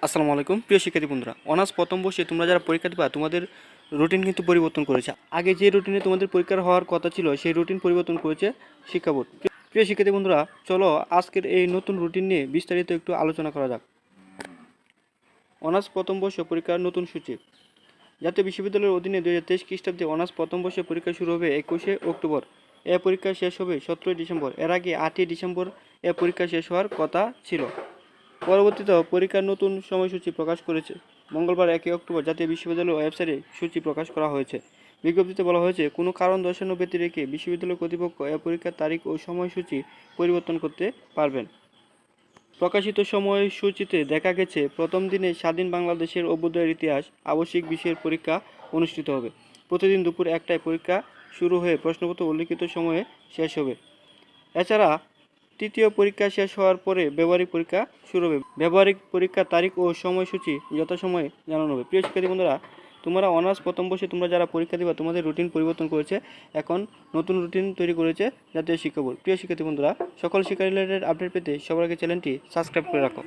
আসসালামু আলাইকুম প্রিয় শিক্ষার্থী বন্ধুরা, অনার্স প্রথম বর্ষে তোমরা যারা পরীক্ষা দিবা তোমাদের রুটিন কিন্তু পরিবর্তন করেছে। আগে যে রুটিনে তোমাদের পরীক্ষার হওয়ার কথা ছিল সেই রুটিন পরিবর্তন করেছে শিক্ষা বোর্ড। প্রিয় শিক্ষার্থী বন্ধুরা, চলো আজকের এই নতুন রুটিন নিয়ে বিস্তারিত একটু আলোচনা করা যাক। অনার্স প্রথম বর্ষ পরীক্ষার নতুন সূচি। জাতীয় বিশ্ববিদ্যালয়ের অধীনে 2023 খ্রিস্টাব্দে অনার্স প্রথম বর্ষে পরীক্ষা শুরু হবে 21শে অক্টোবর। এ পরীক্ষা শেষ হবে 17ই ডিসেম্বর। এর আগে 8ই ডিসেম্বর এ পরীক্ষা শেষ হওয়ার কথা ছিল। পরবর্তীতে পরীক্ষার নতুন সময়সূচি প্রকাশ করেছে। মঙ্গলবার 1 অক্টোবর জাতীয় বিশ্ববিদ্যালয় ওয়েবসাইটে সূচি প্রকাশ করা হয়েছে। বিজ্ঞপ্তিতে বলা হয়েছে, কোনো কারণ দর্শানো ব্যতি রেখে বিশ্ববিদ্যালয় কর্তৃপক্ষ এ পরীক্ষার তারিখ ও সময়সূচি পরিবর্তন করতে পারবেন। প্রকাশিত সময়সূচিতে দেখা গেছে, প্রথম দিনে স্বাধীন বাংলাদেশের অভ্যুদয়ের ইতিহাস আবশ্যিক বিষয়ের পরীক্ষা অনুষ্ঠিত হবে। প্রতিদিন দুপুর 1টায় পরীক্ষা শুরু হয়ে প্রশ্নপত্র উল্লিখিত সময়ে শেষ হবে। এছাড়া তৃতীয় পরীক্ষা শেষ হওয়ার পরে ব্যবহারিক পরীক্ষা শুরু হবে। ব্যবহারিক পরীক্ষার তারিখ ও সময়সূচি যথাসময়ে জানানো হবে। প্রিয় শিক্ষার্থী বন্ধুরা, তোমরা অনার্স প্রথম বর্ষে তোমরা যারা পরীক্ষা দিবা তোমাদের রুটিন পরিবর্তন করেছে। এখন নতুন রুটিন তৈরি করেছে জাতীয় শিক্ষা বোর্ড। প্রিয় শিক্ষার্থী বন্ধুরা, সকল শিক্ষা রিলেটেড আপডেট পেতে সবার আগে চ্যানেলটি সাবস্ক্রাইব করে রাখো।